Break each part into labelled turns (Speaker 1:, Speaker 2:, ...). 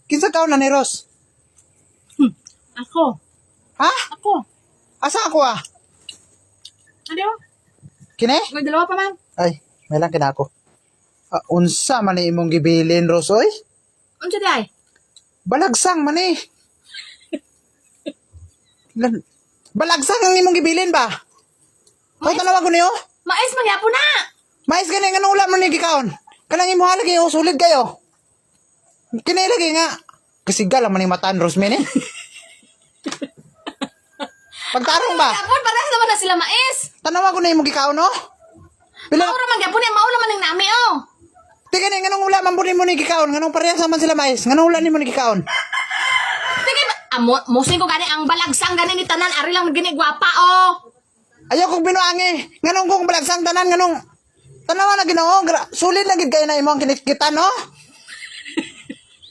Speaker 1: Kinsa kaon na ni Ros?
Speaker 2: Ako.
Speaker 1: Ha?
Speaker 2: Ako.
Speaker 1: Asa ako ah?
Speaker 2: Ano?
Speaker 1: Kini?
Speaker 2: May dalawa pa man.
Speaker 1: Ay, may lang kina ako. Unsa man ni imong gibilin, Ros, oy?
Speaker 2: Unsa di ay?
Speaker 1: Balagsang man eh. Balagsang ang imong gibilin ba? O, tanawa ko niyo?
Speaker 2: Mais magyapon na.
Speaker 1: Mais gani nga ulam man ni gikaon. Kanang imo halagi o sulit kayo. Kini lagi nga. Kasigal lang man ni mataan, Rosmin eh. Pagtarong ba?
Speaker 2: Magyapon parehas naman na sila mais.
Speaker 1: Tanawa ko na imong gikaon, no? Pila
Speaker 2: Maura magyapon ni mao naman ning nami oh.
Speaker 1: Di gani nga ulam man pud mo ni gikaon, nganong parehas naman sila mais. Nganong ulam nimo ni gikaon?
Speaker 2: Sige ba? Musing ko gani ang balagsang gani ni tanan ari lang gini gwapa oh.
Speaker 1: Ayaw kong binuangi. Nganong kong balagsang tanan, nganong tanawa na Ginoo, sulit na gid kayo na imong kinikita, no?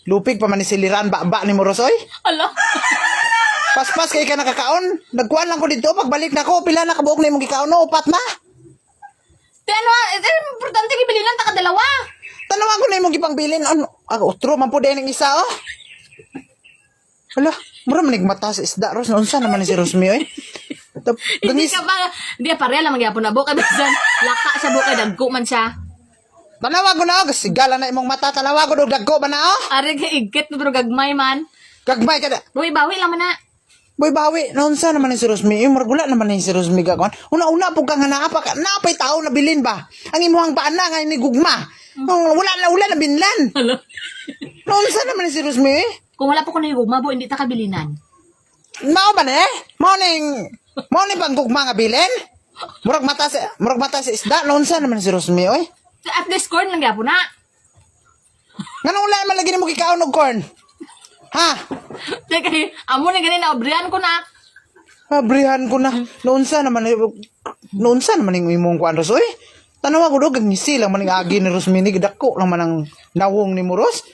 Speaker 1: Lupig pa man ni siliran ba ni Morosoy.
Speaker 2: Hala.
Speaker 1: Paspas kay ka nakakaon. Nagkuhan lang ko dito pagbalik na ko pila na kabuok na imong gikaon, no? Upat na.
Speaker 2: Di ano, importante gibilinan ta kadalawa.
Speaker 1: Tanawa ko na imong gipangbilin. Ano? Utro man po din ang isa, oh. Hala, mura manig mata sa isda, Ros. Unsa naman ni si Rosmi, eh?
Speaker 2: Hindi ka ba, hindi pareha lang magyapon na buka bisan. Laka siya buka dagko man siya.
Speaker 1: Tanawa ko na, oh. Sigala na imong mata. Tanawa ko na, dagko ba na, oh?
Speaker 2: Ari ka igit pero gagmay man.
Speaker 1: Gagmay ka na.
Speaker 2: Bawi lang man na.
Speaker 1: Boy, bawi. Naunsa naman ni si Rosmi. Margula naman ni si Rosmi gagawin. Una-una po kang hanaapa ka. Napay tao na bilin ba? Ang imuhang paan na nga ni gugma. Wala na binlan.
Speaker 2: Hala.
Speaker 1: Naunsa naman ni si Rosmi, eh?
Speaker 2: Kung wala po ko na yung gugma, hindi ta kabilinan.
Speaker 1: Mao ba na, eh? Morning pang gugma nga bilin? Murag mata sa isda. Naunsa naman ni si Rosmi, oy?
Speaker 2: At least corn lang yapon na.
Speaker 1: Nganong wala man lagi ni mo kikaon og corn? Ha?
Speaker 2: Teka, amo na ganun na, obrihan ko na.
Speaker 1: Abrihan ko na. Naunsa naman yung imong kuan, Ros, oy? Tanawa ko do, gagmisi lang man yung agi ni Rosmini. Gidako lang man ang nawong ni Moros.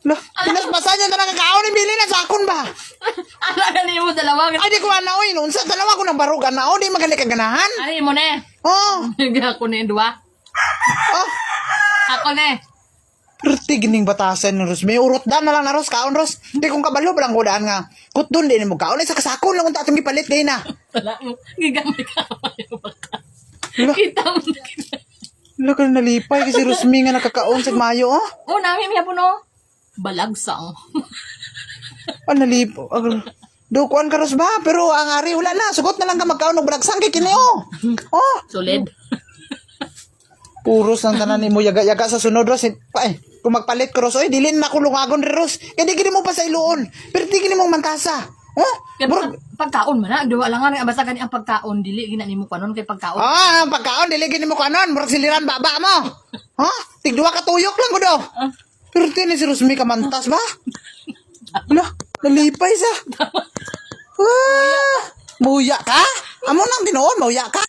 Speaker 1: Lah, pinaspasan niya na nakakaon ni Billy na sakon ba?
Speaker 2: Ano ganin mo dalawa?
Speaker 1: Ay, di ko na, oy. Naunsa, tanawa ko ng barugan na, o, di maganda kaganahan.
Speaker 2: Ano mo na?
Speaker 1: Oh,
Speaker 2: Ako na yung dua.
Speaker 1: oh.
Speaker 2: Ako na.
Speaker 1: Perti gining batasan ni Rosmi. Urot dan na lang na, Ros. Kaon, Ros. Hindi kong kabalo pa lang ko daan nga. Kutun din mo kaon. Ay, sa kasakon lang kung tatong gipalit kayo na.
Speaker 2: Wala mo. Gigamay ka.
Speaker 1: Wala.
Speaker 2: Kita mo na kita.
Speaker 1: Wala ka na nalipay kasi Rosmi nga nakakaon sa mayo, oh.
Speaker 2: Oh, namin may hapon no. Balagsang.
Speaker 1: Nalipay. Dukuan ka, Ros ba? Pero ang ari, wala na. Sugot na lang ka magkaon ng balagsang kay kini, oh. Oh.
Speaker 2: Solid.
Speaker 1: Puros ang tanan ni mo yaga-yaga sa sunod, Ros. Kung magpalit ko, Ros, oy, dilin na ko lungagon, Ros. Kaya di gini mo pa sa iluon. Pero di gini mong mantasa. Oh?
Speaker 2: Kaya
Speaker 1: Murag,
Speaker 2: pagkaon man na. Duwa lang nga. Basta gani ang pagkaon. Dili, ginani mo kanon kay pagkaon.
Speaker 1: ang pagkaon, dili gini mo kanon. Murag siliran baba mo. Ha? Tigduwa ka tuyok lang ko do. Pero tini si Rosmi kamantas ba? Wala, nalipay sa. Muya ka? Amo nang tinoon, muya ka?